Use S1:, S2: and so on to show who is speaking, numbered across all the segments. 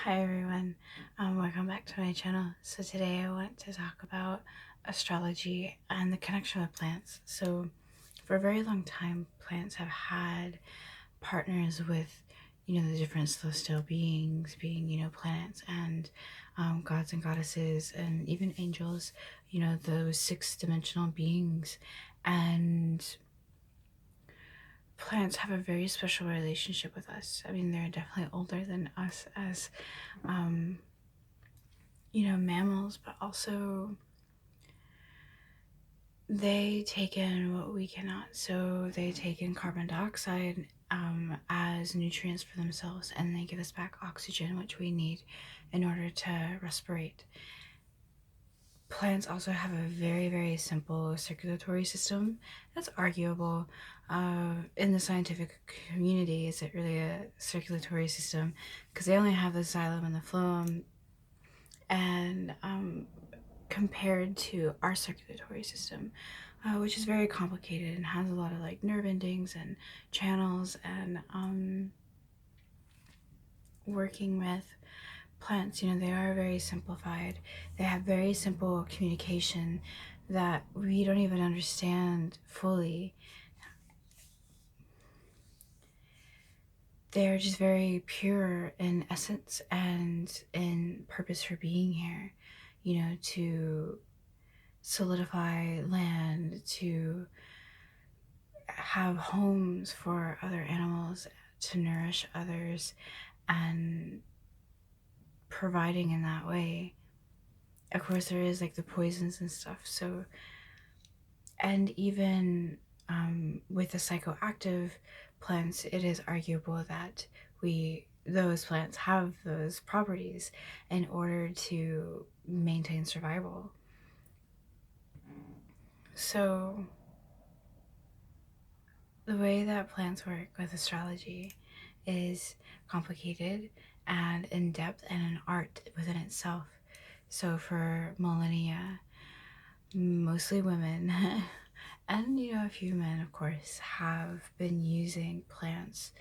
S1: Hi everyone, welcome back to my channel. So today I want to talk about astrology and the connection with plants. So for a very long time, plants have had partners with, the different celestial beings, being, planets and gods and goddesses and even angels, those six-dimensional beings. And plants have a very special relationship with us. I mean, they're definitely older than us as mammals, but also they take in what we cannot. So they take in carbon dioxide as nutrients for themselves, and they give us back oxygen, which we need in order to respirate. Plants also have a very, very simple circulatory system. That's arguable. In the scientific community, is it really a circulatory system? Because they only have the xylem and the phloem, and compared to our circulatory system, which is very complicated and has a lot of like nerve endings and channels. And working with plants, they are very simplified. They have very simple communication that we don't even understand fully. They're just very pure in essence and in purpose for being here, to solidify land, to have homes for other animals, to nourish others, and providing in that way. Of course, there is like the poisons and stuff. So, and even with the psychoactive plants, it is arguable that those plants have those properties in order to maintain survival. So the way that plants work with astrology is complicated and in depth and an art within itself. So for millennia, mostly women and a few men, of course, have been using plants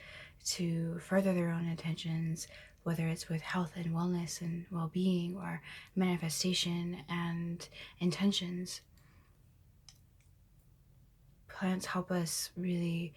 S1: to further their own intentions, whether it's with health and wellness and well-being or manifestation and intentions. Plants help us really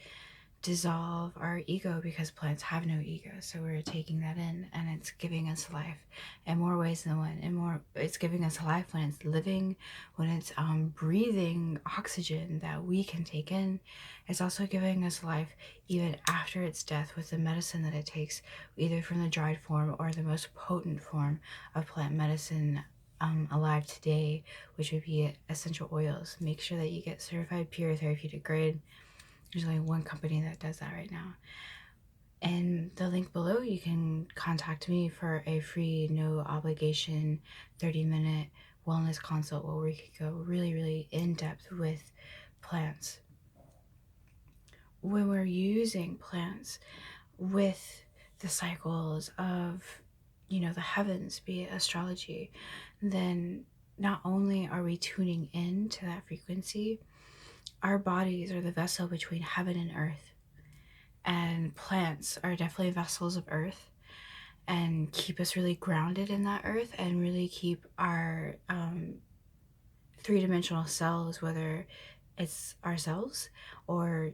S1: dissolve our ego, because plants have no ego. So we're taking that in, and it's giving us life in more ways than one. And more, it's giving us life when it's living, when it's breathing oxygen that we can take in. It's also giving us life even after its death with the medicine that it takes, either from the dried form or the most potent form of plant medicine alive today, which would be essential oils. Make sure that you get certified pure therapeutic grade. There's only one company that does that right now. And the link below, you can contact me for a free, no obligation, 30-minute wellness consult where we could go really, really in depth with plants. When we're using plants with the cycles of, the heavens, be it astrology, then not only are we tuning in to that frequency, our bodies are the vessel between heaven and earth. And plants are definitely vessels of earth and keep us really grounded in that earth, and really keep our three-dimensional selves, whether it's ourselves or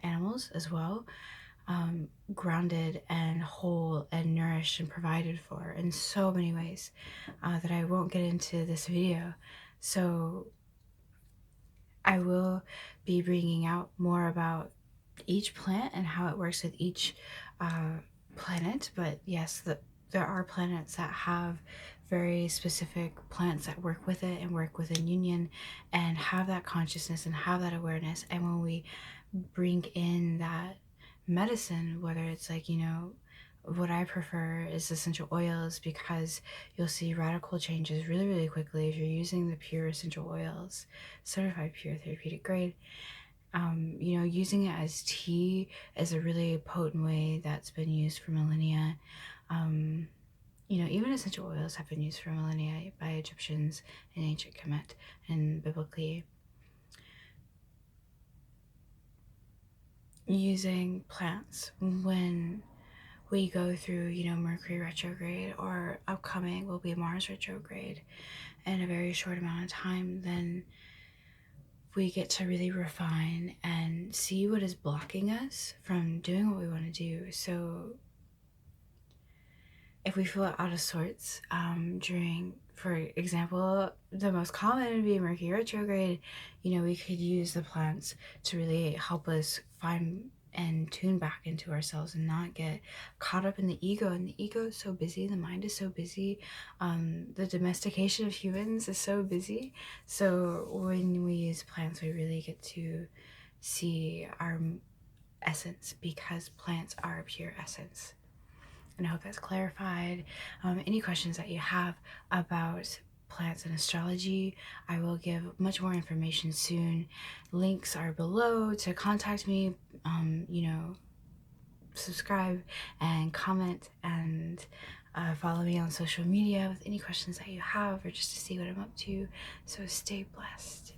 S1: animals as well, grounded and whole and nourished and provided for in so many ways that I won't get into this video. So I will be bringing out more about each plant and how it works with each planet. But yes, there are planets that have very specific plants that work with it and work within union and have that consciousness and have that awareness. And when we bring in that medicine, whether it's like, what I prefer is essential oils, because you'll see radical changes really, really quickly if you're using the pure essential oils, certified pure therapeutic grade. Using it as tea is a really potent way that's been used for millennia. Even essential oils have been used for millennia by Egyptians in ancient Kemet and biblically. Using plants when we go through, Mercury retrograde, or upcoming will be Mars retrograde in a very short amount of time, then we get to really refine and see what is blocking us from doing what we want to do. So if we feel out of sorts during, for example, the most common would be Mercury retrograde, we could use the plants to really help us find and tune back into ourselves and not get caught up in the ego. And the ego is so busy, the mind is so busy, the domestication of humans is so busy. So when we use plants, we really get to see our essence, because plants are pure essence. And I hope that's clarified. Any questions that you have about plants and astrology, I will give much more information soon. Links are below to contact me. Subscribe and comment, and follow me on social media with any questions that you have, or just to see what I'm up to. So stay blessed.